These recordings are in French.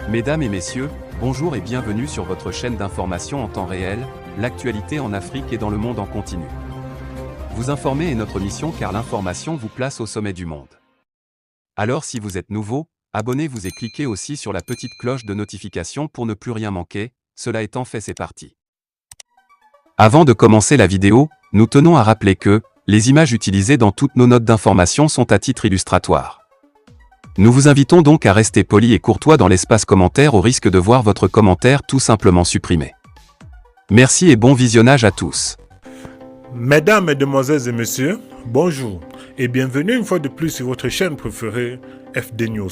Mesdames et messieurs, bonjour et bienvenue sur votre chaîne d'information en temps réel, l'actualité en Afrique et dans le monde en continu. Vous informer est notre mission car l'information vous place au sommet du monde. Alors si vous êtes nouveau, abonnez-vous et cliquez aussi sur la petite cloche de notification pour ne plus rien manquer, cela étant fait c'est parti. Avant de commencer la vidéo, nous tenons à rappeler que, les images utilisées dans toutes nos notes d'information sont à titre illustratoire. Nous vous invitons donc à rester poli et courtois dans l'espace commentaire au risque de voir votre commentaire tout simplement supprimé. Merci et bon visionnage à tous. Mesdames, Mesdemoiselles et Messieurs, bonjour et bienvenue une fois de plus sur votre chaîne préférée FD News,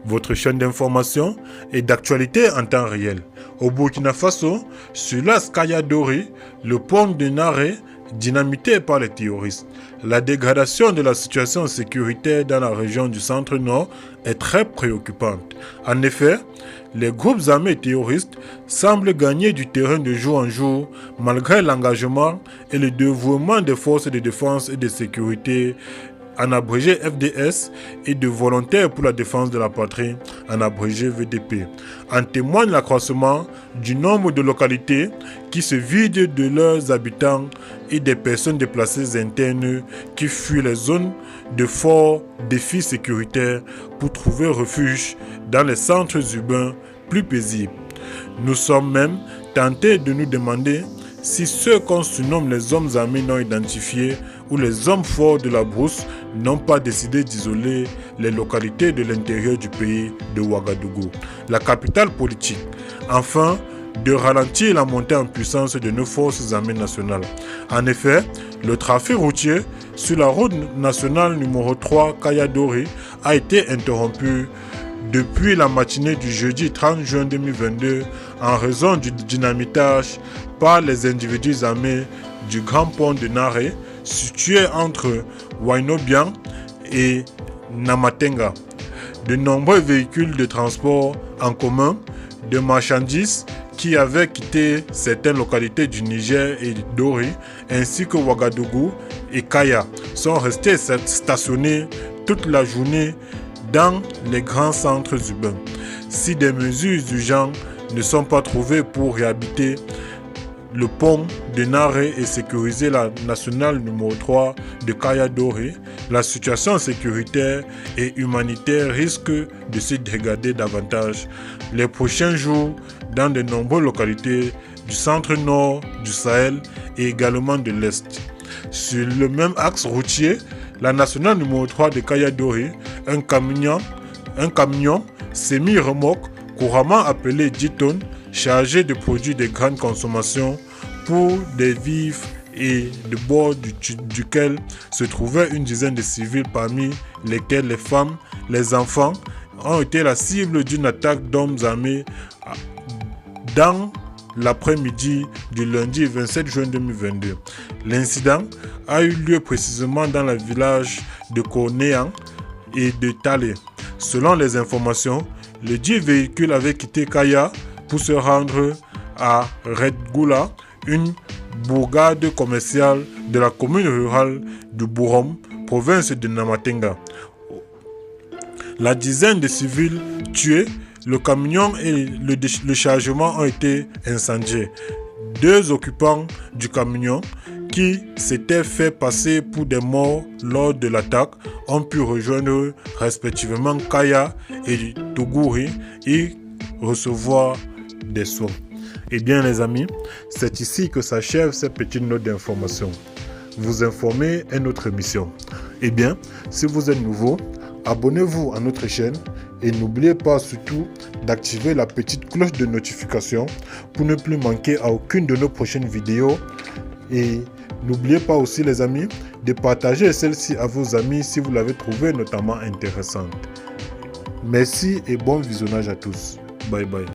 votre chaîne d'information et d'actualité en temps réel. Au Burkina Faso, sur l'As Kaya Dori, le pont de Naré dynamité par les terroristes. La dégradation de la situation sécuritaire dans la région du centre-nord est très préoccupante. En effet, les groupes armés terroristes semblent gagner du terrain de jour en jour malgré l'engagement et le dévouement des forces de défense et de sécurité, en abrégé FDS, et de volontaires pour la défense de la patrie, en abrégé VDP. En témoigne l'accroissement du nombre de localités qui se vident de leurs habitants et des personnes déplacées internes qui fuient les zones de fort défi sécuritaire pour trouver refuge dans les centres urbains plus paisibles. Nous sommes même tentés de nous demander si ceux qu'on surnomme les hommes armés non identifiés ou les hommes forts de la brousse n'ont pas décidé d'isoler les localités de l'intérieur du pays de Ouagadougou, la capitale politique. Enfin, de ralentir la montée en puissance de nos forces armées nationales. En effet, le trafic routier sur la route nationale numéro 3 Kaya Dori a été interrompu depuis la matinée du jeudi 30 juin 2022 en raison du dynamitage par les individus armés du grand pont de Naré situé entre Wainobian et Namatenga. De nombreux véhicules de transport en commun de marchandises qui avaient quitté certaines localités du Niger et Dori ainsi que Ouagadougou et Kaya sont restés stationnés toute la journée dans les grands centres urbains. Si des mesures urgentes ne sont pas trouvées pour réhabiliter le pont de Naré et sécuriser la nationale numéro 3 de Kaya Dori, la situation sécuritaire et humanitaire risque de se dégrader davantage les prochains jours dans de nombreuses localités du centre-nord du Sahel et également de l'Est. Sur le même axe routier, la nationale numéro 3 de Kaya Dori, un camion semi-remorque couramment appelé 10 tonnes, chargé de produits de grande consommation pour des vivres et de bord duquel se trouvaient une dizaine de civils parmi lesquels les femmes, les enfants ont été la cible d'une attaque d'hommes armés dans l'après-midi du lundi 27 juin 2022. L'incident a eu lieu précisément dans le village de Kornéan et de Talé. Selon les informations, le dit véhicule avait quitté Kaya pour se rendre à Redgoula, une bourgade commerciale de la commune rurale du Bourom, province de Namatenga. La dizaine de civils tués, le camion et le chargement ont été incendiés. Deux occupants du camion, qui s'étaient fait passer pour des morts lors de l'attaque, ont pu rejoindre respectivement Kaya et Tougouri et recevoir des soins. Eh bien les amis, c'est ici que s'achève cette petite note d'information. Vous informer est notre mission. Eh bien, si vous êtes nouveau, abonnez-vous à notre chaîne et n'oubliez pas surtout d'activer la petite cloche de notification pour ne plus manquer à aucune de nos prochaines vidéos. Et n'oubliez pas aussi les amis de partager celle-ci à vos amis si vous l'avez trouvée notamment intéressante. Merci et bon visionnage à tous. Bye bye.